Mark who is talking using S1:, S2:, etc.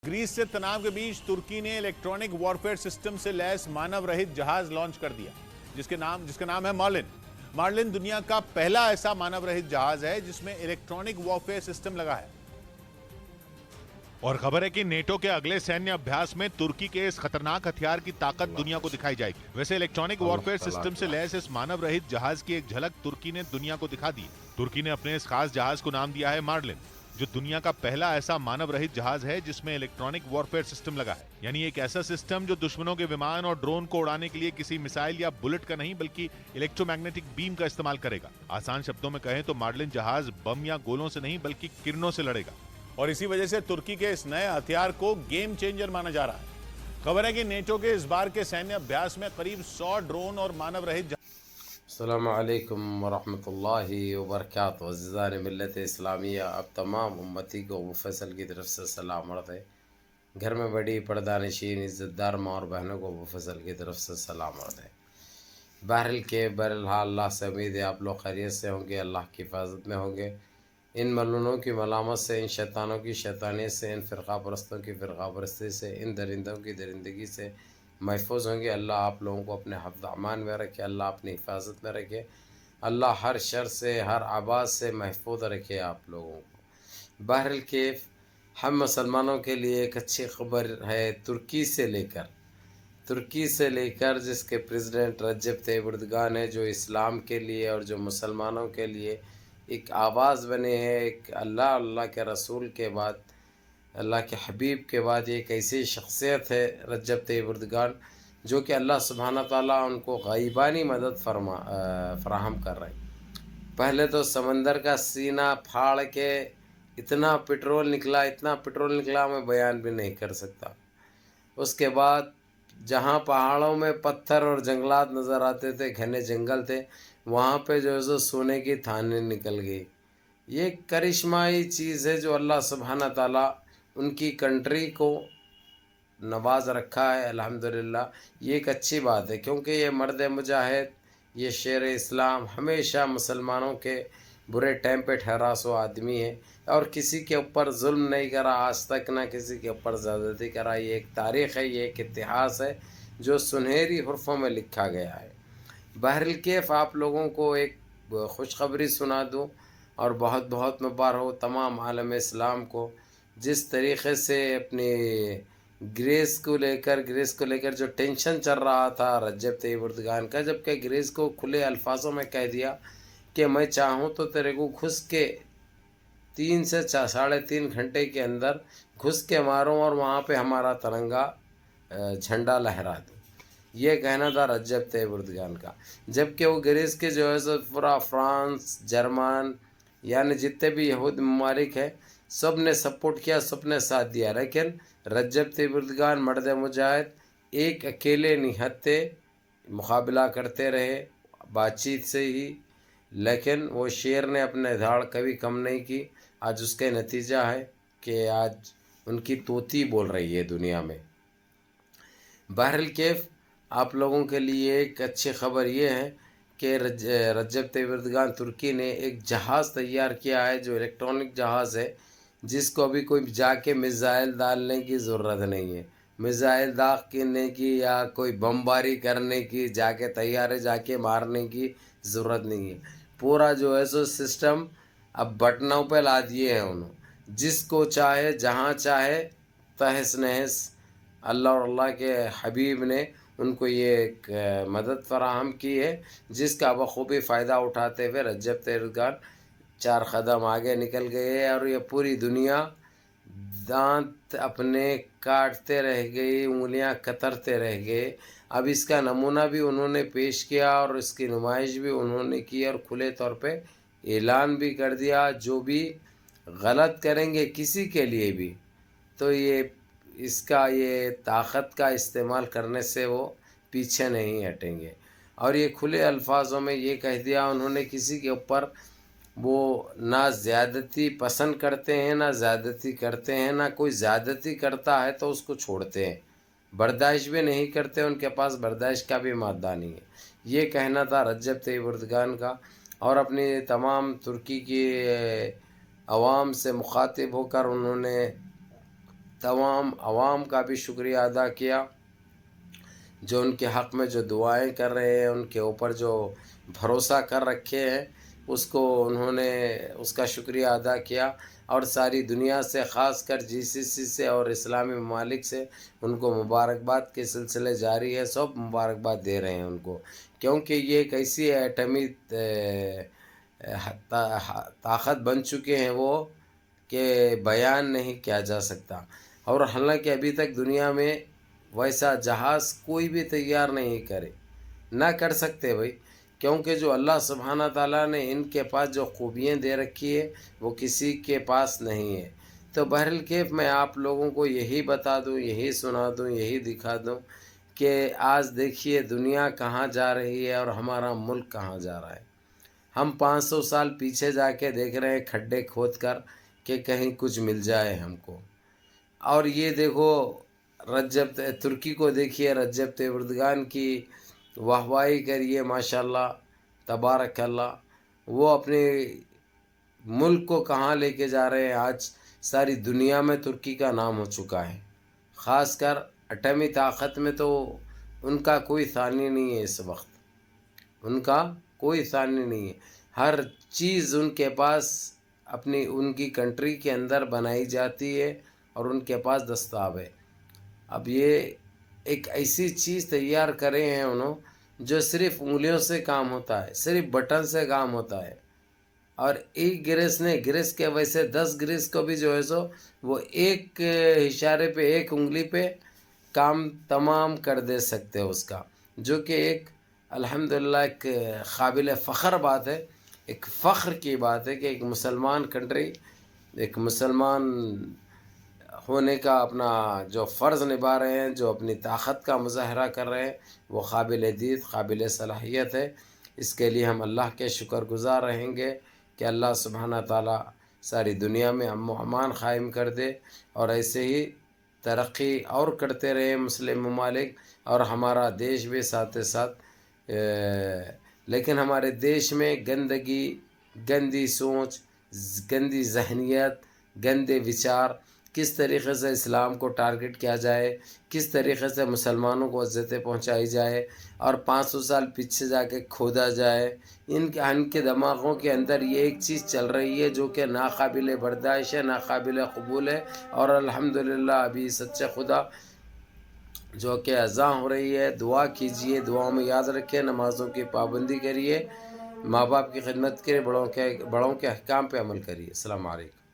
S1: Greece से तनाव के बीच तुर्की ने इलेक्ट्रॉनिक वॉरफेयर सिस्टम से लैस मानव रहित जहाज लॉन्च कर दिया जिसका नाम है मार्लिन। मार्लिन दुनिया का पहला ऐसा मानव रहित जहाज है जिसमें इलेक्ट्रॉनिक वॉरफेयर सिस्टम लगा है। और खबर है कि नेटो के अगले सैन्य अभ्यास में तुर्की के इस खतरनाक हथियार की ताकत दुनिया को दिखाई जाएगी। वैसे इलेक्ट्रॉनिक वॉरफेयर सिस्टम से लैस इस मानव रहित जहाज की एक झलक तुर्की ने दुनिया को दिखा दी। तुर्की ने अपने इस खास जहाज को नाम दिया है मार्लिन, जो दुनिया का पहला ऐसा मानव रहित जहाज है जिसमें इलेक्ट्रॉनिक वॉरफेयर सिस्टम लगा है। यानी एक ऐसा सिस्टम जो दुश्मनों के विमान और ड्रोन को उड़ाने के लिए किसी मिसाइल या बुलेट का नहीं बल्कि इलेक्ट्रोमैग्नेटिक बीम का इस्तेमाल करेगा। आसान शब्दों में कहें तो मार्लिन जहाज बम या गोलों से नहीं बल्कि किरणों से लड़ेगा और इसी वजह से तुर्की के इस नए हथियार को गेम चेंजर माना जा रहा है। खबर है कि नेटो के इस बार के सैन्य अभ्यास में करीब 100 ड्रोन और मानव रहित
S2: अस्सलाम वालेकुम वरहमतुल्लाहि वबरकातुहू। अज़ीज़ान मिल्लत इस्लामिया, अब तमाम उम्मती को अबू फैसल की तरफ से सलाम अर्ज़ है। घर में बड़ी पर्दानशीन इज़्ज़तदार माँ और बहनों को अबू फैसल की तरफ से सलाम अर्ज़ है। बहरहाल अल्लाह से उम्मीद है आप लोग खैरियत से होंगे, अल्लाह की हिफाजत में होंगे। इन मलूनों की मलामत से, इन शैतानों की शैतानियत से, इन फ़िरक़ा परस्तों की फ़िरक़ा परस्ती से, इन दरिंदों की दरिंदगी से महफूज होंगे। अल्लाह आप लोगों को अपने हिफ्ज़ अमान में रखे, अल्लाह अपनी हिफाजत में रखे, अल्लाह हर शर से, हर आवाज़ से महफूज रखे आप लोगों को। बहरहाल केफ हम मुसलमानों के लिए एक अच्छी खबर है तुर्की से लेकर जिसके प्रेसिडेंट रजब तैयब एर्दोगान है, जो इस्लाम के लिए और जो मुसलमानों के लिए एक आवाज़ बने हैं। एक अल्लाह के रसूल के बाद, अल्लाह के हबीब के बाद एक ऐसी शख्सियत है रजब तैयब एर्दोगान, जो कि अल्लाह सुब्हाना ताला उनको ग़ैबानी मदद फराहम कर रहे हैं। पहले तो समंदर का सीना फाड़ के इतना पेट्रोल निकला मैं बयान भी नहीं कर सकता। उसके बाद जहाँ पहाड़ों में पत्थर और जंगलात नज़र आते थे, घने जंगल थे, वहाँ पे जो है सो सोने की थानें निकल गई। ये करिश्माई चीज़ है जो अल्लाह सुब्हाना ताला उनकी कंट्री को नवाज रखा है। अल्हम्दुलिल्लाह ये एक अच्छी बात है, क्योंकि ये मर्द मुजाहिद, ये शेर इस्लाम हमेशा मुसलमानों के बुरे टाइम पे ठहरा सो आदमी है और किसी के ऊपर जुल्म नहीं करा आज तक, ना किसी के ऊपर ज़्यादती करा। ये एक तारीख़ है, ये एक इतिहास है जो सुनहरी हुर्फ़ों में लिखा गया है। बहरहाल केफ आप लोगों को एक खुशखबरी सुना दूँ और बहुत बहुत मुबारक हो तमाम आलम इस्लाम को। जिस तरीक़े से अपनी ग्रेस को लेकर जो टेंशन चल रहा था रजब तैयब एर्दोगान का, जबकि ग्रेस को खुले अल्फाजों में कह दिया कि मैं चाहूँ तो तेरे को घुस के 3 से 3.5 घंटे के अंदर घुस के मारूँ और वहाँ पे हमारा तिरंगा झंडा लहरा दूँ। ये कहना था रजब तैयब एर्दोगान का, जबकि वो ग्रीस के जो है सो पूरा फ्रांस, जर्मन यानी जितने भी यहूद ममालिक है, सब ने सपोर्ट किया, सब ने साथ दिया। लेकिन रजब तैयब एर्दोगान मर्द मुजाहिद एक अकेले निहत्ते मुकाबला करते रहे बातचीत से ही, लेकिन वो शेर ने अपने धाड़ कभी कम नहीं की। आज उसका नतीजा है कि आज उनकी तोती बोल रही है दुनिया में। बहरहाल केफ आप लोगों के लिए एक अच्छी खबर ये है कि रजब तैयब एर्दोगान तुर्की ने एक जहाज़ तैयार किया है जो इलेक्ट्रॉनिक जहाज़ है, जिसको अभी कोई जाके मिसाइल डालने की ज़रूरत नहीं है, मिसाइल दागने की या कोई बमबारी करने की, जाके तैयारे जाके मारने की ज़रूरत नहीं है। पूरा जो है सो सिस्टम अब बटनों पे ला दिए हैं उन्होंने, जिसको चाहे जहाँ चाहे तहस नहस अल्लाह और अल्लाह के हबीब ने उनको ये एक मदद फराहम की है, जिसका बखूबी फ़ायदा उठाते हुए रजब तैयब एर्दोगान 4 कदम आगे निकल गए हैं और ये पूरी दुनिया दांत अपने काटते रह गई, उंगलियां कतरते रह गए। अब इसका नमूना भी उन्होंने पेश किया और इसकी नुमाइश भी उन्होंने की और खुले तौर पे ऐलान भी कर दिया, जो भी गलत करेंगे किसी के लिए भी तो ये ताकत का इस्तेमाल करने से वो पीछे नहीं हटेंगे। और ये खुले अल्फाजों में ये कह दिया उन्होंने, किसी के ऊपर वो ना ज़्यादती पसंद करते हैं ना ज़्यादती करते हैं, ना कोई ज़्यादती करता है तो उसको छोड़ते हैं, बर्दाश्त भी नहीं करते, उनके पास बर्दाश्त का भी मादा नहीं है। ये कहना था रजब तैयब एर्दोगान का। और अपनी तमाम तुर्की की आवाम से मुखातिब होकर उन्होंने तमाम आवाम का भी शुक्रिया अदा किया, जो उनके हक़ में जो दुआएं कर रहे हैं, उनके ऊपर जो भरोसा कर रखे हैं, उसको उन्होंने उसका शुक्रिया अदा किया। और सारी दुनिया से, ख़ास कर जीसीसी से और इस्लामी ममालिक से उनको मुबारकबाद के सिलसिले जारी है। सब मुबारकबाद दे रहे हैं उनको, क्योंकि ये एक ऐसी एटमी ताकत बन चुके हैं वो, कि बयान नहीं किया जा सकता। और हालांकि अभी तक दुनिया में वैसा जहाज़ कोई भी तैयार नहीं करे, ना कर सकते भाई, क्योंकि जो अल्लाह सुब्हाना ताला ने इनके पास जो खूबियाँ दे रखी है वो किसी के पास नहीं है। तो बहरहाल कैफ मैं आप लोगों को यही बता दूं, यही सुना दूं, यही दिखा दूं कि आज देखिए दुनिया कहाँ जा रही है और हमारा मुल्क कहाँ जा रहा है। हम 500 साल पीछे जाके देख रहे हैं खड्डे खोद कर कि कहीं कुछ मिल जाए हमको। और ये देखो तुर्की को देखिए, रजब तैयब एर्दोगान की वाहवाही करिए, माशाल्लाह तबारक अल्लाह। वो अपने मुल्क को कहाँ लेके जा रहे हैं। आज सारी दुनिया में तुर्की का नाम हो चुका है, ख़ासकर एटमी ताकत में तो उनका कोई सानी नहीं है इस वक्त, उनका कोई सानी नहीं है। हर चीज़ उनके पास अपनी उनकी कंट्री के अंदर बनाई जाती है और उनके पास दस्ताव है। अब ये एक ऐसी चीज़ तैयार करे हैं उन्होंने जो सिर्फ उंगलियों से काम होता है, सिर्फ बटन से काम होता है। और एक गिरस के वैसे 10 गिरस को भी जो है सो वो एक इशारे पे, एक उंगली पे काम तमाम कर दे सकते हैं उसका, जो कि एक अल्हम्दुलिल्लाह एक काबिल फ़ख्र बात है, एक फ़ख्र की बात है कि एक मुसलमान कंट्री, एक मुसलमान होने का अपना जो फ़र्ज़ निभा रहे हैं, जो अपनी ताकत का मुज़ाहरा कर रहे हैं, वो काबिल दीद, काबिल सलाहियत है। इसके लिए हम अल्लाह के शुक्रगुज़ार रहेंगे कि अल्लाह सुब्हाना ताला सारी दुनिया में अमन व अमान क़ायम कर दे और ऐसे ही तरक्की और करते रहे मुस्लिम ममालिक और हमारा देश भी साथ साथ। लेकिन हमारे देश में गंदगी, गंदी सोच, गंदी जहनियत, गंदे विचार, किस तरीक़े से इस्लाम को टारगेट किया जाए, किस तरीक़े से मुसलमानों को इज़्ज़तें पहुंचाई जाए और 500 साल पीछे जाके खोदा जाए, इनके दिमागों के अंदर ये एक चीज़ चल रही है जो कि नाकाबिल बर्दाश्त है, नाकाबिल कबूल है। और अल्हम्दुलिल्लाह अभी सच्चे खुदा जो कि अज़ां हो रही है, दुआ कीजिए, दुआओं में याद रखें, नमाज़ों की पाबंदी करिए, माँ बाप की खिदमत करिए, बड़ों के अहकाम पे अमल करिए। अस्सलाम वालेकुम।